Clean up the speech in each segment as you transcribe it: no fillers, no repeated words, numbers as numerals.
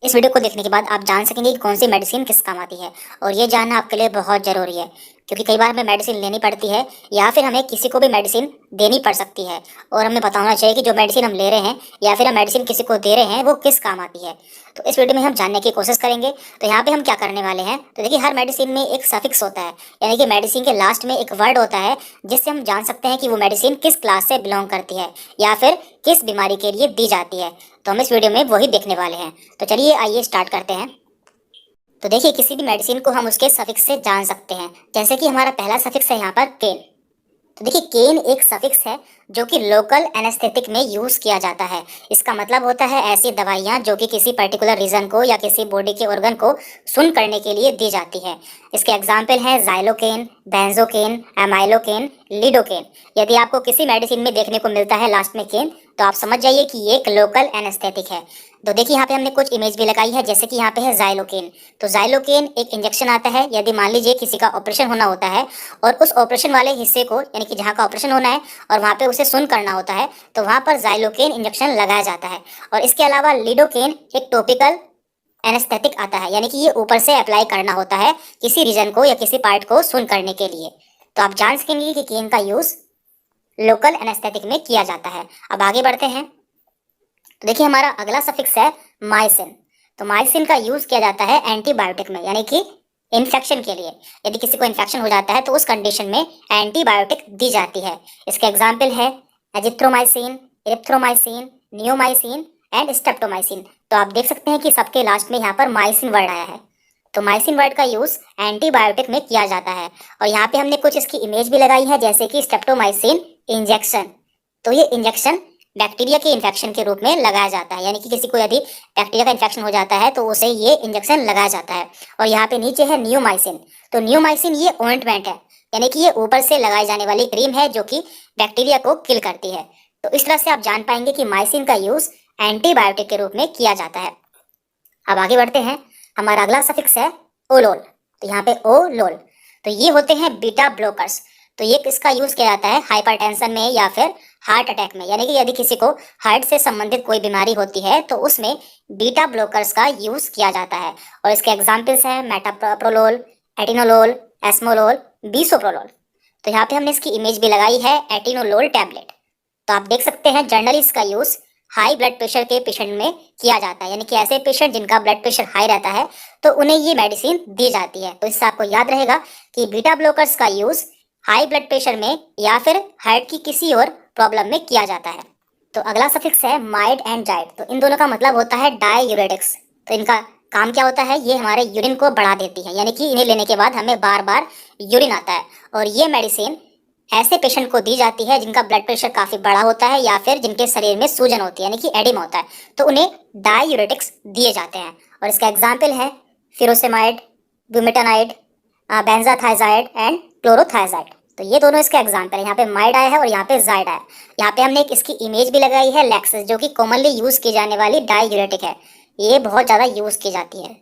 इस वीडियो को देखने के बाद आप जान सकेंगे कि कौन सी मेडिसिन किस काम आती है। और ये जानना आपके लिए बहुत ज़रूरी है, क्योंकि कई बार हमें मेडिसिन लेनी पड़ती है या फिर हमें किसी को भी मेडिसिन देनी पड़ सकती है। और हमें पता होना चाहिए कि जो मेडिसिन हम ले रहे हैं या फिर हम मेडिसिन किसी को दे रहे हैं वो किस काम आती है। तो इस वीडियो में हम जानने की कोशिश करेंगे। तो यहाँ पे हम क्या करने वाले हैं, तो देखिए हर मेडिसिन में एक सफिक्स होता है, यानी कि मेडिसिन के लास्ट में एक वर्ड होता है जिससे हम जान सकते हैं कि वो मेडिसिन किस क्लास से बिलोंग करती है या फिर किस बीमारी के लिए दी जाती है। तो हम इस वीडियो में वही देखने वाले हैं। तो चलिए आइए स्टार्ट करते हैं। तो देखिए किसी भी मेडिसिन को हम उसके सफिक्स से जान सकते हैं। जैसे कि हमारा पहला सफिक्स है यहाँ पर केन। तो देखिए केन एक सफिक्स है जो कि लोकल एनेस्थेटिक में यूज किया जाता है। इसका मतलब होता है ऐसी दवाइयाँ जो कि किसी पर्टिकुलर रीजन को या किसी बॉडी के ऑर्गन को सुन करने के लिए दी जाती है। इसके एग्जाम्पल हैं जाइलोकेन, बेंजोकेन, एमाइलोकेन, लिडोकेन। यदि आपको किसी मेडिसिन में देखने को मिलता है लास्ट में केन, तो आप समझ जाइए कि ये एक लोकल एनेस्थेटिक है। तो देखिए यहाँ पे हमने कुछ इमेज भी लगाई है, जैसे कि यहाँ पे है जाइलोकेन। तो जाइलोकेन एक इंजेक्शन आता है यदि मान लीजिए किसी का ऑपरेशन होना होता है और उस ऑपरेशन वाले हिस्से को, यानी कि जहाँ का ऑपरेशन होना है और वहाँ पे उसे सुन करना होता है, तो वहाँ पर जाइलोकेन इंजेक्शन लगाया जाता है। और इसके अलावा लिडोकेन एक टॉपिकल एनेस्थेटिक आता है, यानी कि ये ऊपर से अप्लाई करना होता है किसी रीजन को या किसी पार्ट को सुन करने के लिए। तो आप जान सकेंगे कि केन का यूज लोकल एनेस्थेटिक में किया जाता है। अब आगे बढ़ते हैं। तो देखिए हमारा अगला सफिक्स है माइसिन। तो माइसिन का यूज किया जाता है एंटीबायोटिक में, यानी कि इन्फेक्शन के लिए। यदि किसी को इन्फेक्शन हो जाता है तो उस कंडीशन में एंटीबायोटिक दी जाती है। इसके एग्जाम्पल है azithromycin, erythromycin, neomycin and streptomycin. तो आप देख सकते हैं कि सबके लास्ट में यहाँ पर माइसिन वर्ड आया है। तो माइसिन वर्ड का यूज एंटीबायोटिक में किया जाता है। और यहाँ पे हमने कुछ इसकी इमेज भी लगाई है, जैसे कि स्टेप्टोमाइसिन इंजेक्शन। तो ये इंजेक्शन बैक्टीरिया के इन्फेक्शन के रूप में लगाया जाता है, यानी कि किसी को यदि बैक्टीरिया का इन्फेक्शन हो जाता है तो उसे ये इंजेक्शन लगाया जाता है। और यहाँ पे नीचे है नियोमाइसिन। तो नियोमाइसिन ये ऑइंटमेंट है, यानी कि ये ऊपर से लगाई जाने वाली क्रीम है जो कि बैक्टीरिया को किल करती है। तो इस तरह से आप जान पाएंगे कि माइसिन का यूज एंटीबायोटिक के रूप में किया जाता है। अब आगे बढ़ते हैं। हमारा अगला सफिक्स है ओलोल। तो यहाँ पे ओ लोल। तो ये होते हैं बीटा ब्लॉकर्स। तो ये किसका यूज किया जाता है हाइपरटेंशन में या फिर हार्ट अटैक में, यानी कि यदि किसी को हार्ट से संबंधित कोई बीमारी होती है तो उसमें बीटा ब्लॉकर्स का यूज किया जाता है। और इसके एग्जाम्पल्स हैं मेटाप्रोलोल, एटिनोलोल, एस्मोलोल, बीसोप्रोलोल। तो यहाँ पे हमने इसकी इमेज भी लगाई है, एटिनोलोल टैबलेट। तो आप देख सकते हैं जनरली इसका यूज हाई ब्लड प्रेशर के पेशेंट में किया जाता है, यानी कि ऐसे पेशेंट जिनका ब्लड प्रेशर हाई रहता है तो उन्हें ये मेडिसिन दी जाती है। तो इससे आपको याद रहेगा कि बीटा ब्लॉकर्स का यूज हाई ब्लड प्रेशर में या फिर हार्ट की किसी और प्रॉब्लम में किया जाता है। तो अगला सफिक्स है माइड एंड जाइड। तो इन दोनों का मतलब होता है डाययूरेटिक्स। तो इनका काम क्या होता है, ये हमारे यूरिन को बढ़ा देती है, यानी कि इन्हें लेने के बाद हमें बार बार यूरिन आता है। और ये मेडिसिन ऐसे पेशेंट को दी जाती है जिनका ब्लड प्रेशर काफ़ी बड़ा होता है या फिर जिनके शरीर में सूजन होती है, यानी कि एडिमा होता है, तो उन्हें डाययूरेटिक्स दिए जाते हैं। और इसका एग्जाम्पल है फिरोसेमाइड, ब्यूमेटानाइड, बेंजाथाइजाइड एंड क्लोरोथाइजाइड। तो ये दोनों इसके एग्जाम्पल है। यहाँ पे माइड आया है और यहाँ पे जाइड आया है। यहाँ पे हमने एक इसकी इमेज भी लगाई है लैक्सिस, जो कि कॉमनली यूज की जाने वाली डाययूरेटिक है। ये बहुत ज़्यादा यूज की जाती है।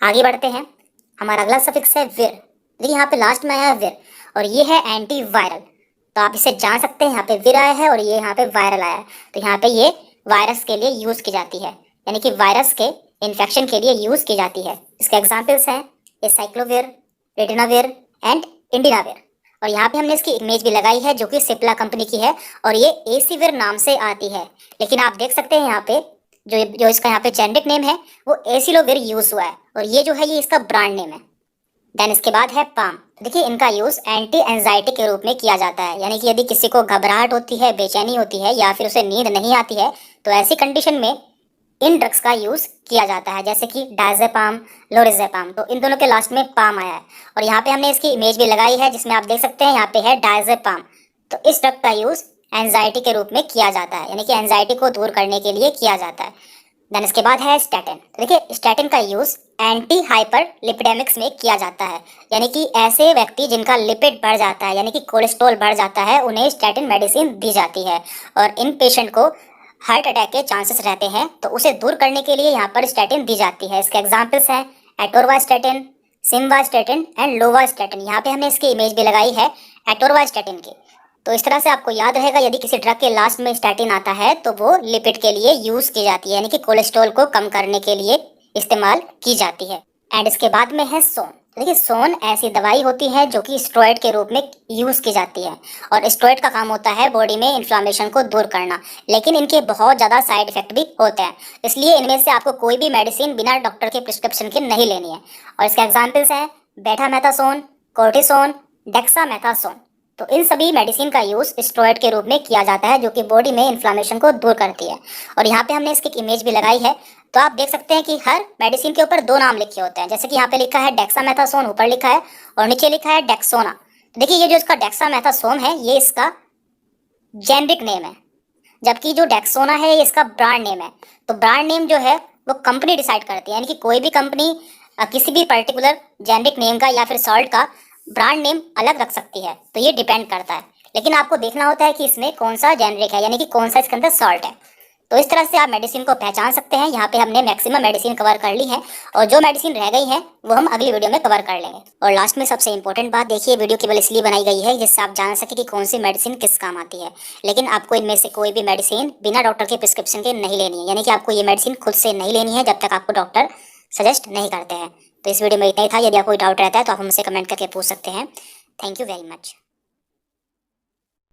आगे बढ़ते हैं। हमारा अगला सफिक्स है विर। देखिए यहाँ पे लास्ट में आया है विर, और ये है एंटी वायरल। तो आप इसे जान सकते हैं, यहाँ पे विर आया है और ये यहाँ पे वायरल आया है। तो यहाँ पे ये वायरस के लिए यूज की जाती है, यानी कि वायरस के इन्फेक्शन के लिए यूज की जाती है। इसके एग्जाम्पल्स हैं एसाइक्लोविर, रेटिनाविर एंड इंडिनाविर। और यहाँ पे हमने इसकी इमेज भी लगाई है जो कि सिप्ला कंपनी की है, और ये एसीविर नाम से आती है। लेकिन आप देख सकते हैं यहाँ पे जो जो इसका यहाँ पे जेनेरिक नेम है वो एसिलोविर यूज हुआ है, और ये जो है ये इसका ब्रांड नेम है। देन इसके बाद है पाम। देखिए इनका यूज एंटी एंजाइटी के रूप में किया जाता है, यानी कि यदि किसी को घबराहट होती है, बेचैनी होती है या फिर उसे नींद नहीं आती है, तो ऐसी कंडीशन में इन ड्रग्स का यूज किया जाता है, जैसे कि डायजेपाम, लोरिजेपाम। तो इन दोनों के लास्ट में पाम आया है। और यहाँ पे हमने इसकी इमेज भी लगाई है जिसमें आप देख सकते हैं यहाँ पे है डायजेपाम। तो इस ड्रग का यूज एंजाइटी के रूप में किया जाता है, यानी कि एंजाइटी को दूर करने के लिए किया जाता है। देन इसके बाद है स्टैटिन। देखिए स्टैटिन का यूज एंटी हाइपर लिपिडेमिक्स में किया जाता है, यानी कि ऐसे व्यक्ति जिनका लिपिड बढ़ जाता है, यानी कि कोलेस्ट्रॉल बढ़ जाता है, उन्हें स्टैटिन मेडिसिन दी जाती है। और इन पेशेंट को हार्ट अटैक के चांसेस रहते हैं, तो उसे दूर करने के लिए यहाँ पर स्टैटिन दी जाती है। इसके एग्जाम्पल्स हैं एटोरवास्टैटिन, सिम्वास्टैटिन एंड लोवास्टैटिन। यहाँ पे हमने इसकी इमेज भी लगाई है एटोरवास्टैटिन की। तो इस तरह से आपको याद रहेगा, यदि किसी ड्रग के लास्ट में स्टैटिन आता है तो वो लिपिड के लिए यूज़ की जाती है, यानी कि कोलेस्ट्रॉल को कम करने के लिए इस्तेमाल की जाती है। एंड इसके बाद में है सोन। देखिए, सोन ऐसी दवाई होती है जो कि स्टेरॉइड के रूप में यूज़ की जाती है, और स्टेरॉइड का काम होता है बॉडी में इन्फ्लामेशन को दूर करना, लेकिन इनके बहुत ज़्यादा साइड इफेक्ट भी होते हैं। इसलिए इनमें से आपको कोई भी मेडिसिन बिना डॉक्टर के प्रिस्क्रिप्शन के नहीं लेनी है। और इसके एग्जाम्पल्स हैं बेटामेथासोन, कोर्टिसोन, डेक्सामेथासोन। तो इन सभी मेडिसिन का यूज़ स्टेरॉइड के रूप में किया जाता है, जो कि बॉडी में इन्फ्लामेशन को दूर करती है। और यहाँ पे हमने इसकी एक इमेज भी लगाई है, तो आप देख सकते हैं कि हर मेडिसिन के ऊपर दो नाम लिखे होते हैं। जैसे कि यहाँ पे लिखा है डेक्सामेथासोन ऊपर लिखा है, और नीचे लिखा है डेक्सोना। तो देखिए, ये जो इसका डेक्सामेथासोन है ये इसका जेनरिक नेम है, जबकि जो डेक्सोना है ये इसका ब्रांड नेम है। तो ब्रांड नेम जो है वो कंपनी डिसाइड करती है, यानी कि कोई भी कंपनी किसी भी पर्टिकुलर जेनरिक नेम का या फिर सॉल्ट का ब्रांड नेम अलग रख सकती है, तो ये डिपेंड करता है। लेकिन आपको देखना होता है कि इसमें कौन सा जेनरिक है, यानी कि कौन सा इसके अंदर सॉल्ट है। तो इस तरह से आप मेडिसिन को पहचान सकते हैं। यहाँ पे हमने मैक्सिमम मेडिसिन कवर कर ली है, और जो मेडिसिन रह गई है वो हम अगली वीडियो में कवर कर लेंगे। और लास्ट में सबसे इंपॉर्टेंट बात, देखिए वीडियो केवल इसलिए बनाई गई है जिससे आप जान सके कि कौन सी मेडिसिन किस काम आती है, लेकिन आपको इनमें से कोई भी मेडिसिन बिना डॉक्टर के प्रिस्क्रिप्शन के नहीं लेनी है, यानी कि आपको ये मेडिसिन खुद से नहीं लेनी है जब तक आपको डॉक्टर सजेस्ट नहीं करते हैं। तो इस वीडियो में इतना ही था। यदि आपको कोई डाउट रहता है तो आप हमसे कमेंट करके पूछ सकते हैं। Thank you very much.